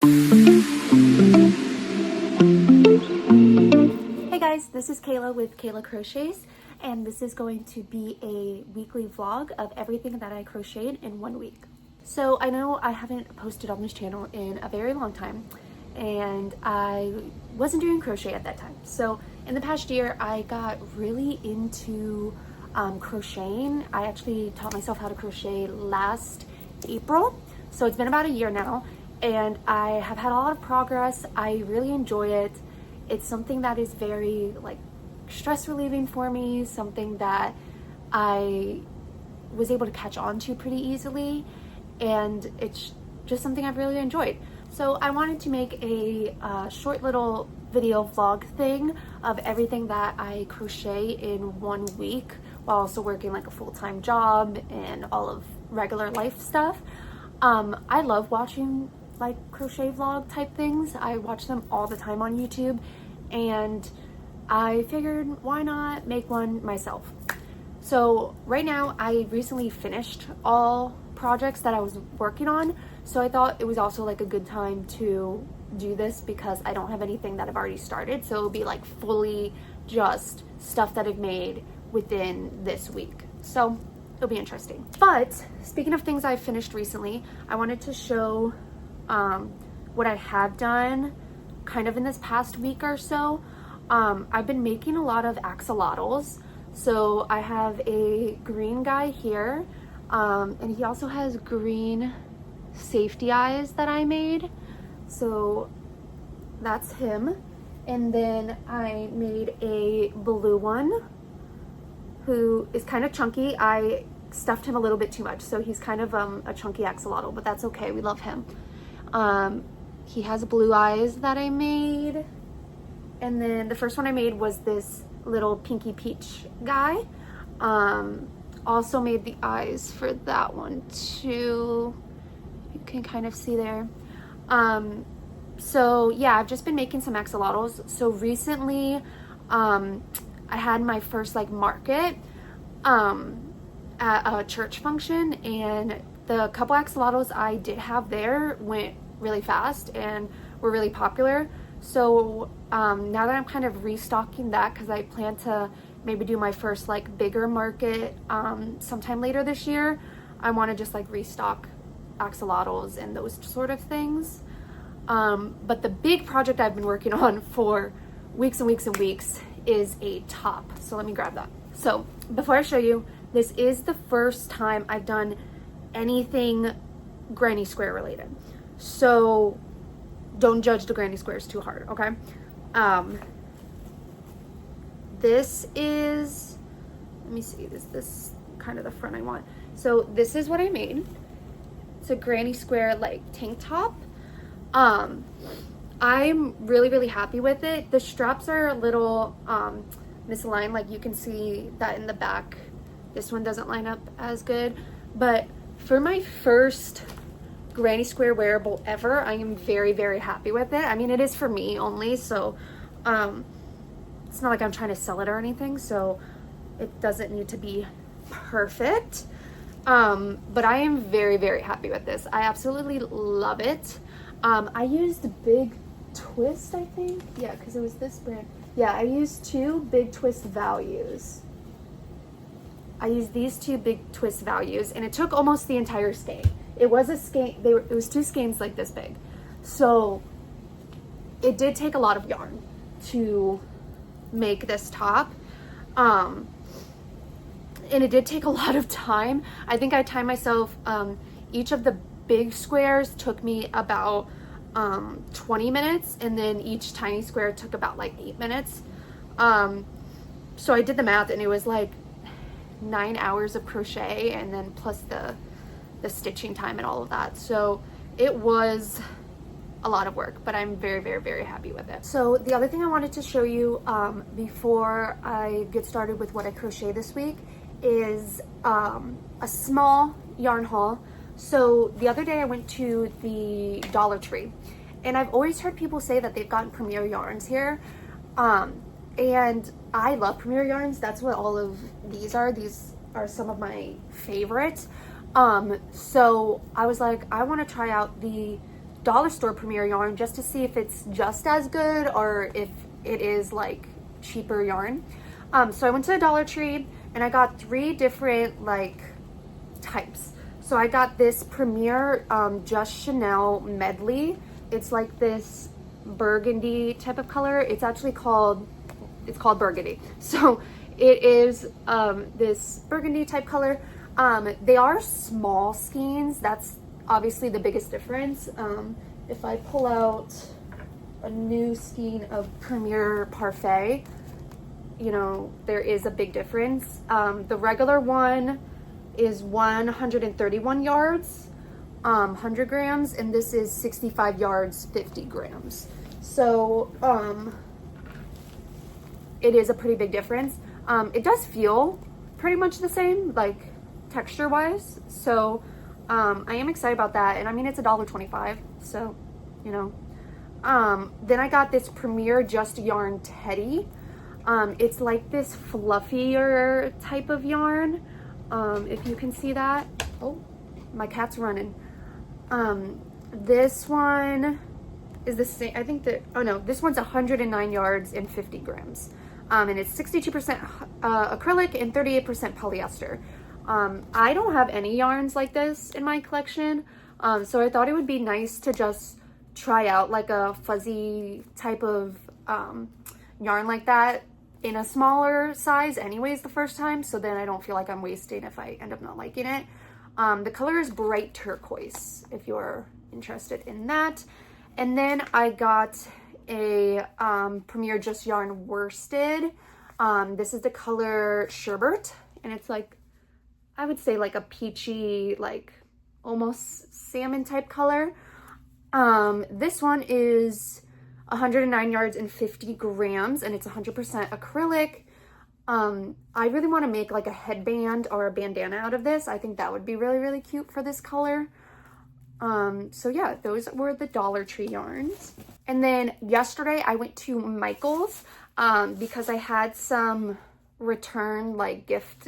Hey guys, this is Kayla with Kayla Crochets, and this is going to be a weekly vlog of everything that I crocheted in 1 week. So I know I haven't posted on this channel in a very long time, and I wasn't doing crochet at that time. So in the past year, I got really into crocheting. I actually taught myself how to crochet last April, so it's been about a year now, and I have had a lot of progress. I really enjoy it. It's something that is very like stress relieving for me, something that I was able to catch on to pretty easily, and it's just something I've really enjoyed. So I wanted to make a short little video vlog thing of everything that I crochet in 1 week while also working like a full-time job and all of regular life stuff. I love watching like crochet vlog type things. I watch them all the time on YouTube, and I figured why not make one myself. So right now I recently finished all projects that I was working on, so I thought it was also like a good time to do this because I don't have anything that I've already started, so it'll be like fully just stuff that I've made within this week. So it'll be interesting. But speaking of things I've finished recently, I wanted to show what I have done kind of in this past week or so. I've been making a lot of axolotls. So I have a green guy here, and he also has green safety eyes that I made. So that's him. And then I made a blue one who is kind of chunky. I stuffed him a little bit too much, so he's kind of a chunky axolotl, but that's okay, we love him. He has blue eyes that I made. And then the first one I made was this little pinky peach guy. Also made the eyes for that one too. You can kind of see there. So yeah, I've just been making some axolotls. So recently, I had my first like market at a church function, and the couple axolotls I did have there went really fast and were really popular. So now that I'm kind of restocking that, because I plan to maybe do my first like bigger market sometime later this year, I want to just like restock axolotls and those sort of things. But the big project I've been working on for weeks and weeks and weeks is a top. So let me grab that. So before I show you, this is the first time I've done anything granny square related. So don't judge the granny squares too hard, okay? This is, let me see, this kind of the front I want. So this is what I made. It's a granny square like tank top. I'm really, really happy with it. The straps are a little misaligned, like you can see that in the back. This one doesn't line up as good, but for my first granny square wearable ever, I am very, very happy with it. I mean, it is for me only, so it's not like I'm trying to sell it or anything, so it doesn't need to be perfect. But I am very, very happy with this. I absolutely love it. I used Big Twist, I think. Yeah, because it was this brand. Yeah, I used two Big Twist values. I used these two Big Twist values, and it took almost the entire skein. It was a skein, it was two skeins like this big. So it did take a lot of yarn to make this top. And it did take a lot of time. I think I timed myself, each of the big squares took me about 20 minutes, and then each tiny square took about like 8 minutes. So I did the math, and it was like 9 hours of crochet, and then plus the stitching time and all of that. So it was a lot of work, but I'm very, very, very happy with it. So the other thing I wanted to show you before I get started with what I crochet this week is a small yarn haul. So the other day I went to the Dollar Tree, and I've always heard people say that they've gotten Premier yarns here. And I love Premier yarns. That's what all of these are. These are some of my favorites. So I was like, I want to try out the dollar store Premier yarn just to see if it's just as good or if it is like cheaper yarn. So I went to the Dollar Tree and I got 3 different like types. So I got this Premier Just Chanel medley. It's like this burgundy type of color. It's actually called burgundy. So it is this burgundy type color. They are small skeins. That's obviously the biggest difference. If I pull out a new skein of Premier Parfait, you know, there is a big difference. The regular one is 131 yards, 100 grams, and this is 65 yards, 50 grams. So it is a pretty big difference. It does feel pretty much the same, like texture wise. So I am excited about that. And I mean, it's $1.25, so, you know. Then I got this Premier Just Yarn Teddy. It's like this fluffier type of yarn. If you can see that. Oh, my cat's running. This one is the same. I think that, oh no, this one's 109 yards and 50 grams. And it's 62% acrylic and 38% polyester. I don't have any yarns like this in my collection. So I thought it would be nice to just try out like a fuzzy type of yarn like that in a smaller size anyways the first time, so then I don't feel like I'm wasting if I end up not liking it. The color is bright turquoise if you're interested in that. And then I got a Premier Just Yarn worsted. This is the color Sherbet, and it's like, I would say like a peachy, like almost salmon type color. This one is 109 yards and 50 grams, and it's 100% acrylic. I really want to make like a headband or a bandana out of this. I think that would be really, really cute for this color. So yeah, those were the Dollar Tree yarns. And then yesterday I went to Michael's because I had some return like gift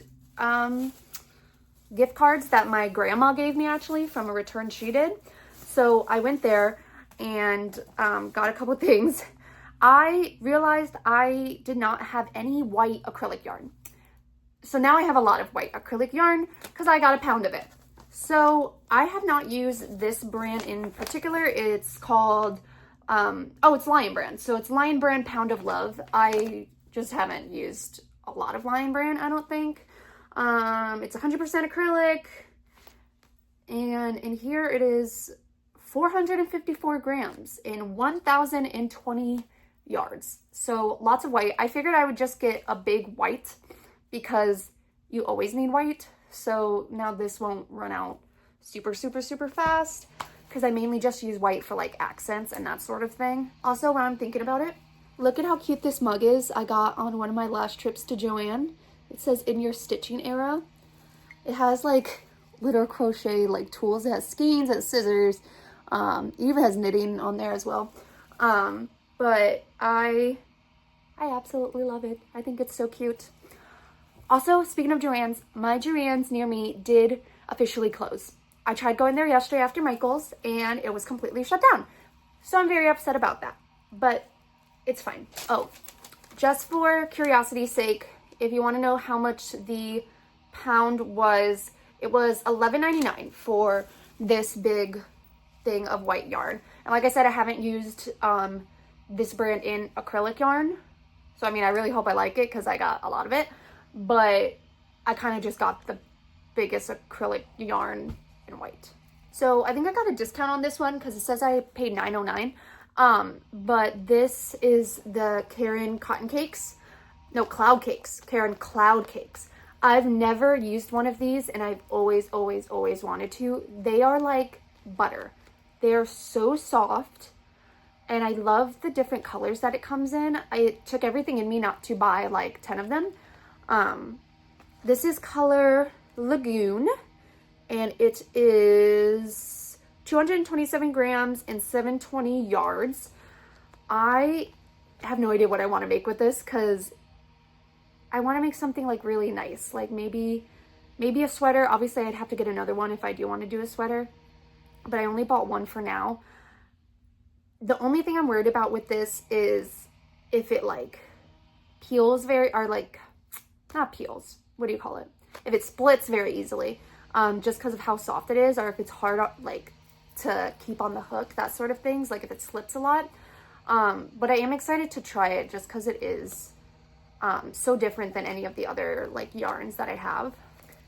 cards that my grandma gave me actually from a return she did. So I went there and got a couple things. I realized I did not have any white acrylic yarn. So now I have a lot of white acrylic yarn because I got a pound of it. So I have not used this brand in particular. It's called, it's Lion Brand. So it's Lion Brand Pound of Love. I just haven't used a lot of Lion Brand, I don't think. It's 100% acrylic. And in here it is 454 grams in 1,020 yards. So lots of white. I figured I would just get a big white because you always need white. So now this won't run out super, super, super fast because I mainly just use white for like accents and that sort of thing. Also, when I'm thinking about it, look at how cute this mug is. I got on one of my last trips to Joann. It says in your stitching era. It has like little crochet like tools. It has skeins, it has scissors. It even has knitting on there as well. But I absolutely love it. I think it's so cute. Also, speaking of Joann's, my Joann's near me did officially close. I tried going there yesterday after Michael's and it was completely shut down. So I'm very upset about that, but it's fine. Oh, just for curiosity's sake, if you want to know how much the pound was, it was $11.99 for this big thing of white yarn. And like I said, I haven't used this brand in acrylic yarn. So I mean, I really hope I like it because I got a lot of it. But I kind of just got the biggest acrylic yarn in white. So I think I got a discount on this one because it says I paid $9.09. But this is the Karen Cotton Cakes. No, Cloud Cakes. Karen Cloud Cakes. I've never used one of these and I've always, always, always wanted to. They are like butter. They are so soft. And I love the different colors that it comes in. It took everything in me not to buy like 10 of them. This is color Lagoon, and it is 227 grams and 720 yards. I have no idea what I want to make with this because I want to make something like really nice, like maybe a sweater. Obviously I'd have to get another one if I do want to do a sweater, but I only bought one for now. The only thing I'm worried about with this is if it like peels or like, not peels, what do you call it? If it splits very easily, just because of how soft it is, or if it's hard like to keep on the hook, that sort of things, like if it slips a lot. But I am excited to try it just because it is so different than any of the other like yarns that I have.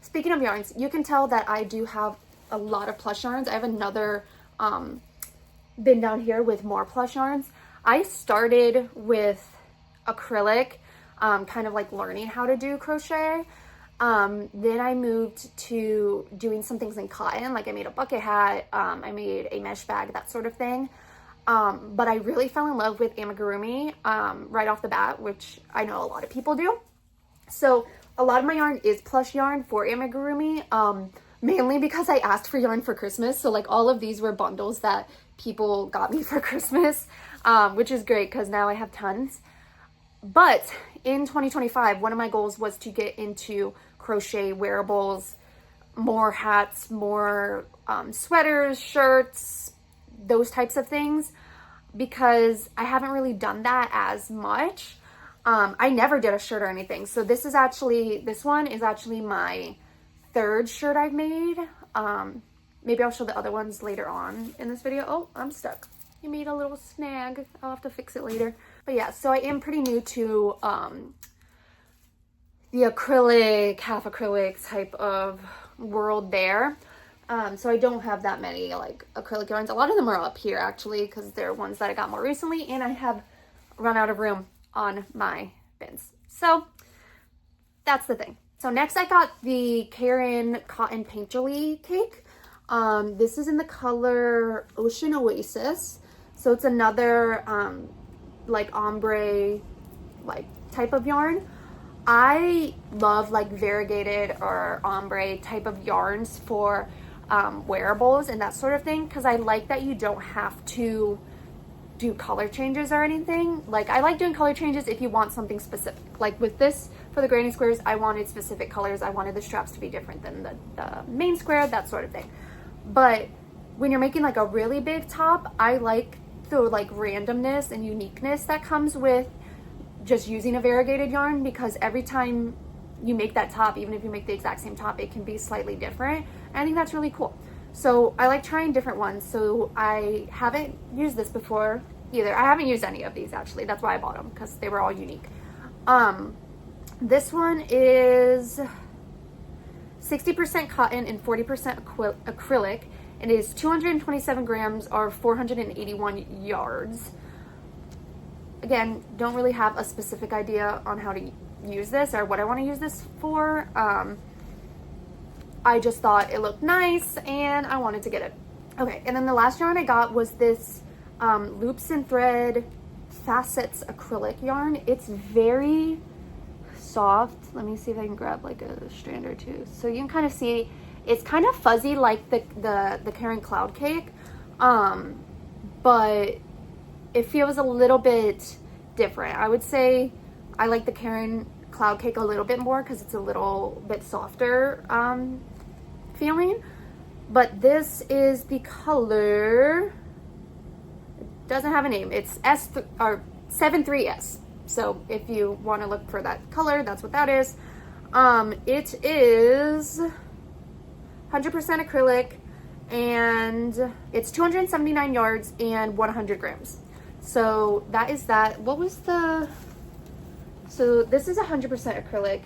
Speaking of yarns, you can tell that I do have a lot of plush yarns. I have another bin down here with more plush yarns. I started with acrylic, kind of like learning how to do crochet. Then I moved to doing some things in cotton, like I made a bucket hat, I made a mesh bag, that sort of thing. But I really fell in love with amigurumi right off the bat, which I know a lot of people do. So a lot of my yarn is plush yarn for amigurumi, mainly because I asked for yarn for Christmas. So like all of these were bundles that people got me for Christmas, which is great because now I have tons. But in 2025, one of my goals was to get into crochet wearables, more hats, more sweaters, shirts, those types of things, because I haven't really done that as much. I never did a shirt or anything. So this one is actually my third shirt I've made. Maybe I'll show the other ones later on in this video. Oh, I'm stuck. You made a little snag. I'll have to fix it later. But yeah, so I am pretty new to the acrylic, half acrylic type of world there. So I don't have that many like acrylic yarns. A lot of them are up here actually because they're ones that I got more recently, and I have run out of room on my bins. So that's the thing. So next I got the Karen Cotton Painterly cake. This is in the color Ocean Oasis. So it's another like ombre like type of yarn. I love like variegated or ombre type of yarns for wearables and that sort of thing, because I like that you don't have to do color changes or anything. Like I like doing color changes if you want something specific. Like with this, for the granny squares, I wanted specific colors. I wanted the straps to be different than the main square, that sort of thing. But when you're making like a really big top, I like the like randomness and uniqueness that comes with just using a variegated yarn, because every time you make that top, even if you make the exact same top, it can be slightly different. And I think that's really cool. So I like trying different ones. So I haven't used this before either. I haven't used any of these actually. That's why I bought them, because they were all unique. This one is 60% cotton and 40% acrylic. It is 227 grams or 481 yards. Again, don't really have a specific idea on how to use this or what I want to use this for. I just thought it looked nice and I wanted to get it. Okay, and then the last yarn I got was this Loops and Thread Facets acrylic yarn. It's very soft. Let me see if I can grab like a strand or two. So you can kind of see it's kind of fuzzy like the Karen Cloud Cake, but it feels a little bit different. I would say I like the Karen Cloud Cake a little bit more because it's a little bit softer feeling. But this is the color, it doesn't have a name, it's S73S. So if you want to look for that color, that's what that is. It is 100% acrylic, and it's 279 yards and 100 grams. So that is that. What was the, so this is 100% acrylic.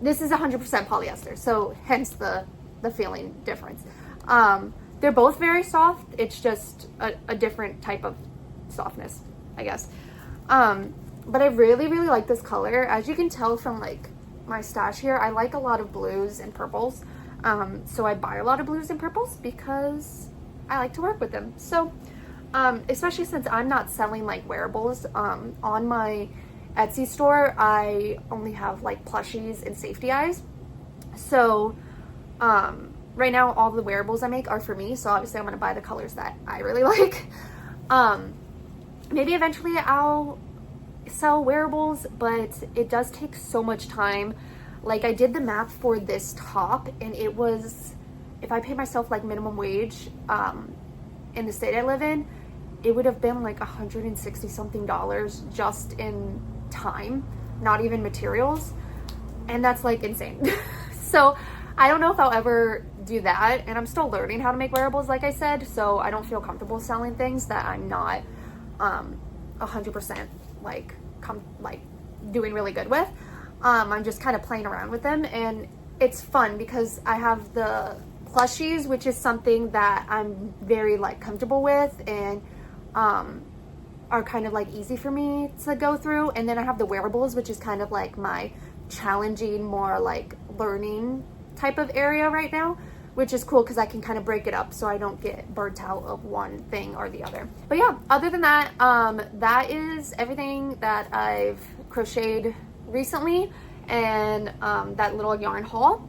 This is 100% polyester. So hence the feeling difference. They're both very soft. It's just a different type of softness, I guess. But I really, really like this color. As you can tell from like my stash here, I like a lot of blues and purples. So I buy a lot of blues and purples because I like to work with them. So, especially since I'm not selling like wearables, on my Etsy store, I only have like plushies and safety eyes. So, right now all the wearables I make are for me. So obviously I'm going to buy the colors that I really like. Maybe eventually I'll sell wearables, but it does take so much time. Like I did the math for this top and it was, if I pay myself like minimum wage in the state I live in, it would have been like $160 something just in time, not even materials. And that's like insane. So I don't know if I'll ever do that. And I'm still learning how to make wearables, like I said. So I don't feel comfortable selling things that I'm not 100% like doing really good with. I'm just kind of playing around with them, and it's fun because I have the plushies, which is something that I'm very like comfortable with and are kind of like easy for me to go through. And then I have the wearables, which is kind of like my challenging, more like learning type of area right now, which is cool because I can kind of break it up so I don't get burnt out of one thing or the other. But yeah, other than that, that is everything that I've crocheted recently, and that little yarn haul.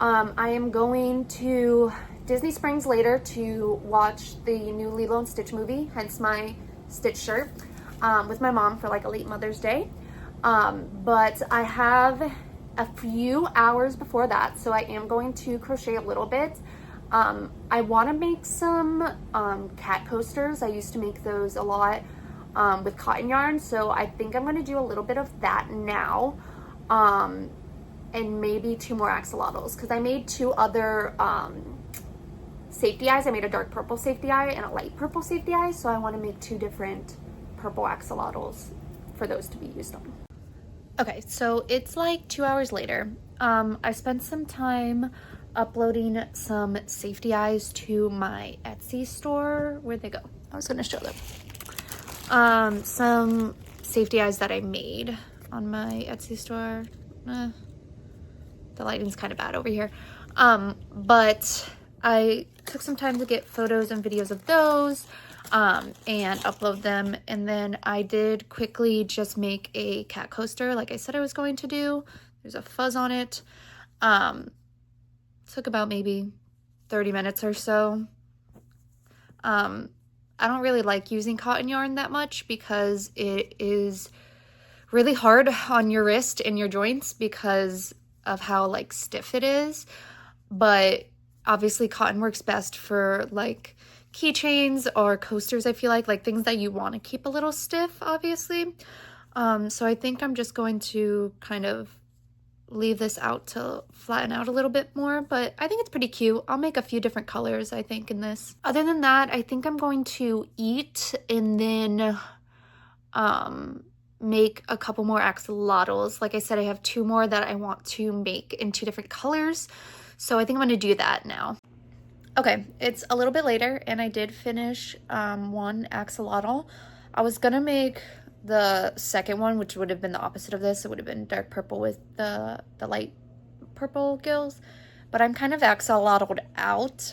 I am going to Disney Springs later to watch the new Lilo and Stitch movie, hence my Stitch shirt, with my mom for like a late Mother's Day. But I have a few hours before that, so I am going to crochet a little bit. I want to make some cat coasters. I used to make those a lot with cotton yarn, so I think I'm going to do a little bit of that now, and maybe 2 more axolotls, because I made 2 other safety eyes. I made a dark purple safety eye and a light purple safety eye, so I want to make 2 different purple axolotls for those to be used on. Okay, so it's like 2 hours later. I spent some time uploading some safety eyes to my Etsy store. Where'd they go? I was gonna show them. Some safety eyes that I made on my Etsy store. The lighting's kind of bad over here. But I took some time to get photos and videos of those. And upload them, and then I did quickly just make a cat coaster like I said I was going to do. There's a fuzz on it. Took about maybe 30 minutes or so. I don't really like using cotton yarn that much because it is really hard on your wrist and your joints because of how like stiff it is, but obviously cotton works best for like keychains or coasters. I feel like things that you want to keep a little stiff, obviously. So I think I'm just going to kind of leave this out to flatten out a little bit more, but I think it's pretty cute. I'll make a few different colors, I think, in this. Other than that, I think I'm going to eat and then make a couple more axolotls. Like I said, I have 2 more that I want to make in 2 different colors, so I think I'm going to do that now. Okay, it's a little bit later, and I did finish 1 axolotl. I was gonna make the second one, which would have been the opposite of this. It would have been dark purple with the light purple gills, but I'm kind of axolotl out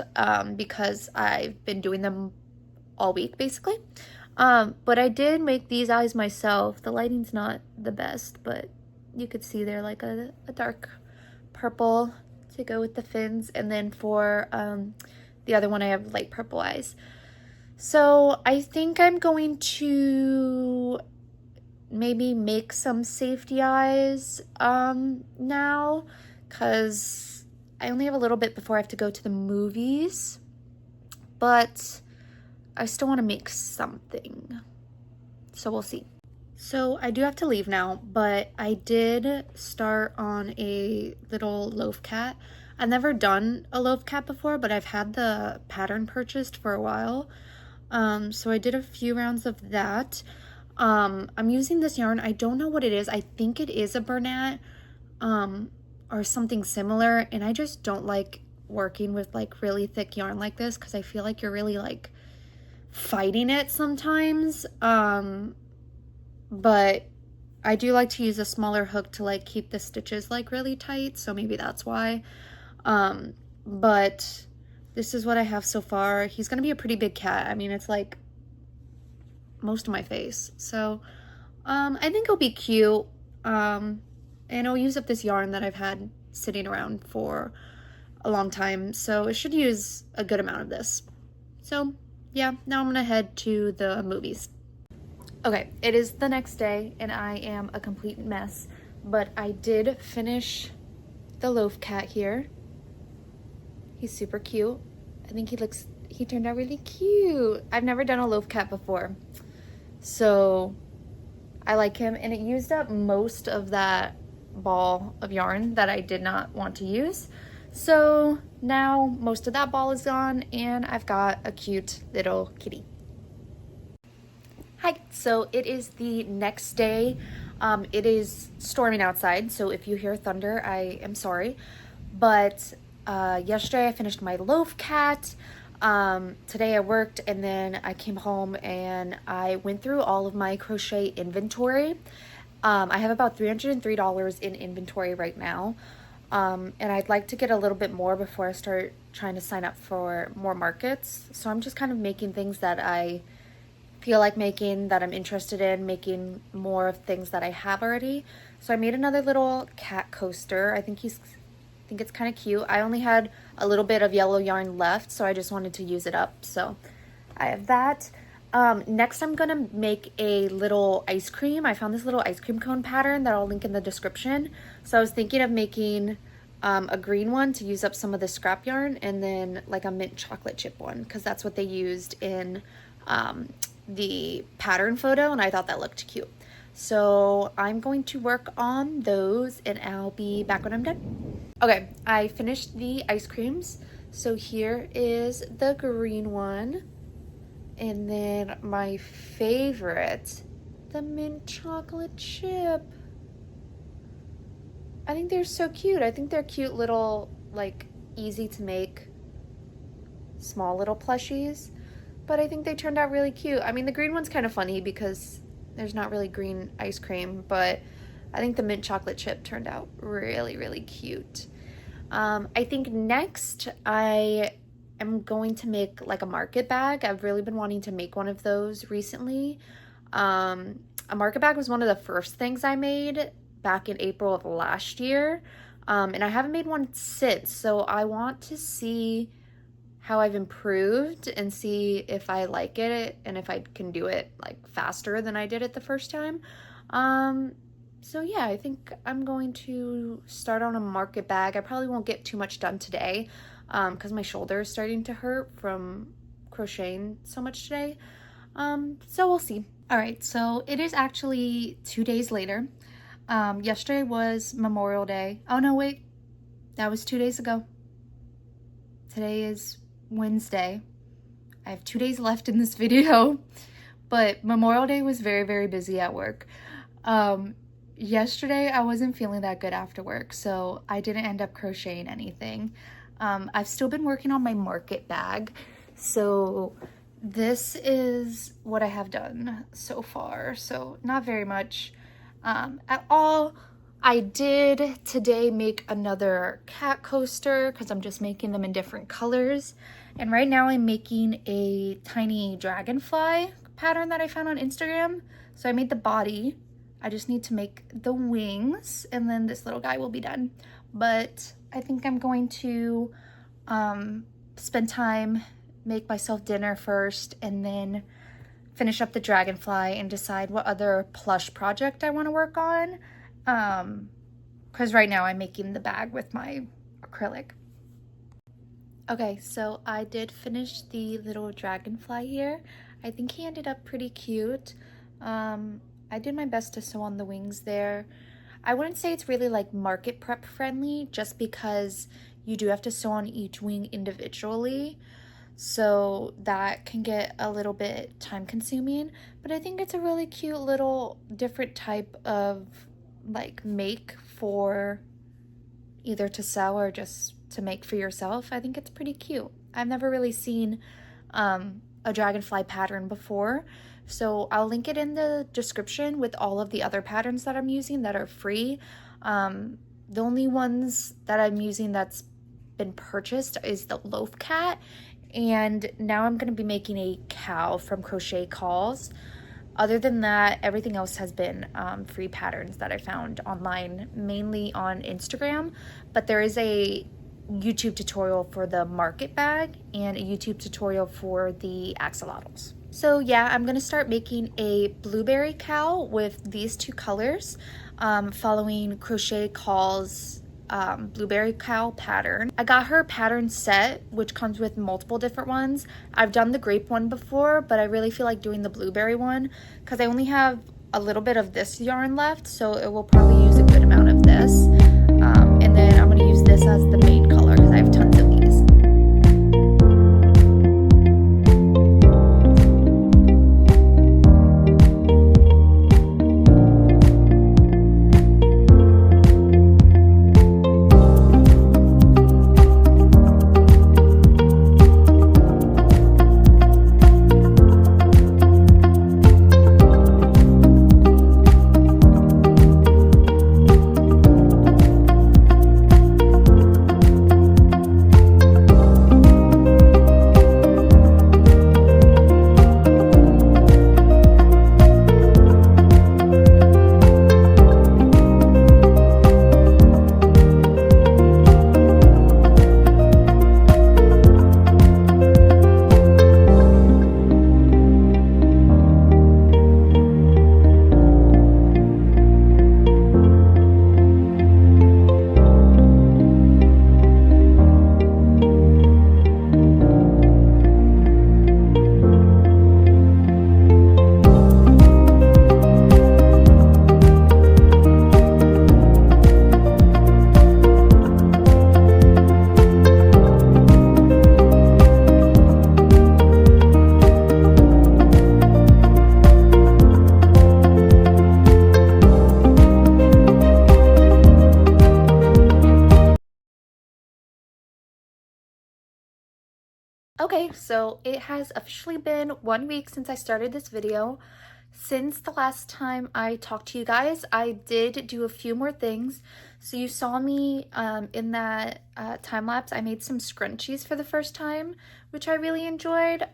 because I've been doing them all week, basically. But I did make these eyes myself. The lighting's not the best, but you could see they're like a dark purple to go with the fins, and then for the other one I have light purple eyes. So I think I'm going to maybe make some safety eyes now, because I only have a little bit before I have to go to the movies, but I still want to make something, so we'll see. So I do have to leave now, but I did start on a little loaf cat. I've never done a loaf cat before, but I've had the pattern purchased for a while. So I did a few rounds of that. I'm using this yarn. I don't know what it is. I think it is a Bernat or something similar, and I just don't like working with like really thick yarn like this because I feel like you're really like fighting it sometimes. But I do like to use a smaller hook to like keep the stitches like really tight, so maybe that's why. But this is what I have so far. He's gonna be a pretty big cat. I mean, it's like most of my face, so I think it'll be cute. And I'll use up this yarn that I've had sitting around for a long time, so it should use a good amount of this. So yeah, now I'm gonna head to the movies. Okay, it is the next day and I am a complete mess, but I did finish the loaf cat here. He's super cute. I think he turned out really cute. I've never done a loaf cat before, so I like him, and it used up most of that ball of yarn that I did not want to use. So now most of that ball is gone and I've got a cute little kitty. Hi, so it is the next day. It is storming outside, so if you hear thunder, I am sorry. But yesterday I finished my loaf cat. Today I worked, and then I came home and I went through all of my crochet inventory. I have about $303 in inventory right now. And I'd like to get a little bit more before I start trying to sign up for more markets. So I'm just kind of making things that I feel like making, that I'm interested in, making more of things that I have already. So I made another little cat coaster. I think it's kind of cute. I only had a little bit of yellow yarn left, so I just wanted to use it up. So I have that. Next I'm gonna make a little ice cream. I found this little ice cream cone pattern that I'll link in the description. So I was thinking of making a green one to use up some of the scrap yarn, and then like a mint chocolate chip one, because that's what they used in the pattern photo, and I thought that looked cute. So I'm going to work on those and I'll be back when I'm done. Okay, I finished the ice creams. So here is the green one. And then my favorite, the mint chocolate chip. I think they're so cute. I think they're cute little, like, easy to make small little plushies. But I think they turned out really cute. I mean, the green one's kind of funny because there's not really green ice cream, but I think the mint chocolate chip turned out really, really cute. I think next I am going to make like a market bag. I've really been wanting to make one of those recently. A market bag was one of the first things I made back in April of last year. And I haven't made one since, so I want to see how I've improved and see if I like it and if I can do it like faster than I did it the first time. So yeah, I think I'm going to start on a market bag. I probably won't get too much done today because my shoulder is starting to hurt from crocheting so much today. So we'll see. All right, so it is actually 2 days later. Yesterday was Memorial Day. Oh no, wait, that was 2 days ago. Today is Wednesday. I have 2 days left in this video, but Memorial Day was very, very busy at work. Yesterday I wasn't feeling that good after work, so I didn't end up crocheting anything. I've still been working on my market bag, so this is what I have done so far. So not very much at all. I did today make another cat coaster because I'm just making them in different colors. And right now I'm making a tiny dragonfly pattern that I found on Instagram. So I made the body. I just need to make the wings and then this little guy will be done. But I think I'm going to spend time, make myself dinner first, and then finish up the dragonfly and decide what other plush project I want to work on. Because right now I'm making the bag with my acrylic. Okay, so I did finish the little dragonfly here. I think he ended up pretty cute. I did my best to sew on the wings there. I wouldn't say it's really like market prep friendly just because you do have to sew on each wing individually. So that can get a little bit time consuming, but I think it's a really cute little different type of like make for either to sell or just to make for yourself. I think it's pretty cute. I've never really seen a dragonfly pattern before, so I'll link it in the description with all of the other patterns that I'm using that are free. The only ones that I'm using that's been purchased is the loaf cat, and now I'm going to be making a cow from Crochet Calls. Other than that, everything else has been free patterns that I found online, mainly on Instagram, but there is a YouTube tutorial for the market bag and a YouTube tutorial for the axolotls. So yeah, I'm gonna start making a blueberry cow with these two colors, following Crochet Calls blueberry cow pattern. I got her pattern set, which comes with multiple different ones. I've done the grape one before, but I really feel like doing the blueberry one because I only have a little bit of this yarn left, so it will probably use a good amount of this. And then I'm going to use this as the main color because I have tons of these. Okay, so it has officially been 1 week since I started this video. Since the last time I talked to you guys, I did do a few more things. So you saw me in that time lapse. I made some scrunchies for the first time, which I really enjoyed.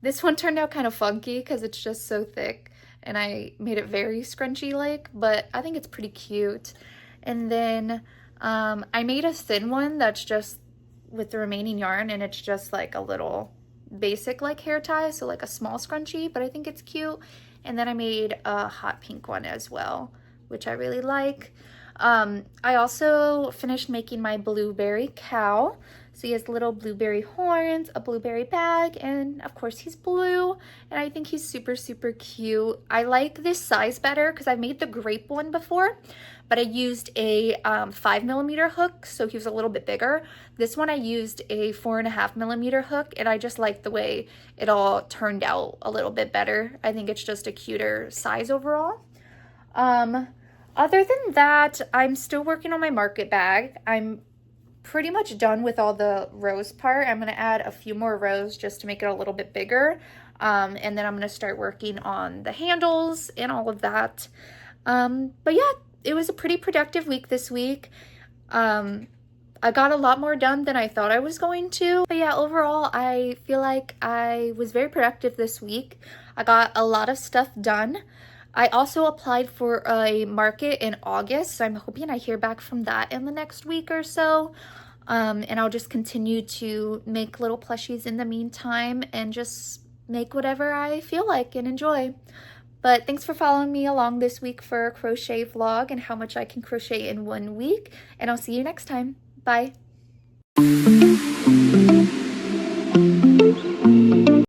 This one turned out kind of funky because it's just so thick and I made it very scrunchy-like, but I think it's pretty cute. And then I made a thin one that's just with the remaining yarn, and it's just like a little basic like hair tie, so like a small scrunchie, but I think it's cute. And then I made a hot pink one as well, which I really like. I also finished making my blueberry cow. So he has little blueberry horns, a blueberry bag, and of course he's blue, and I think he's super, super cute. I like this size better because I've made the grape one before, but I used a 5mm hook, so he was a little bit bigger. This one I used a 4.5mm hook, and I just like the way it all turned out a little bit better. I think it's just a cuter size overall. Other than that, I'm still working on my market bag. I'm pretty much done with all the rows part. I'm going to add a few more rows just to make it a little bit bigger. And then I'm going to start working on the handles and all of that. But yeah, it was a pretty productive week this week. I got a lot more done than I thought I was going to. But yeah, overall, I feel like I was very productive this week. I got a lot of stuff done. I also applied for a market in August, so I'm hoping I hear back from that in the next week or so. And I'll just continue to make little plushies in the meantime and just make whatever I feel like and enjoy. But thanks for following me along this week for a crochet vlog and how much I can crochet in 1 week. And I'll see you next time. Bye.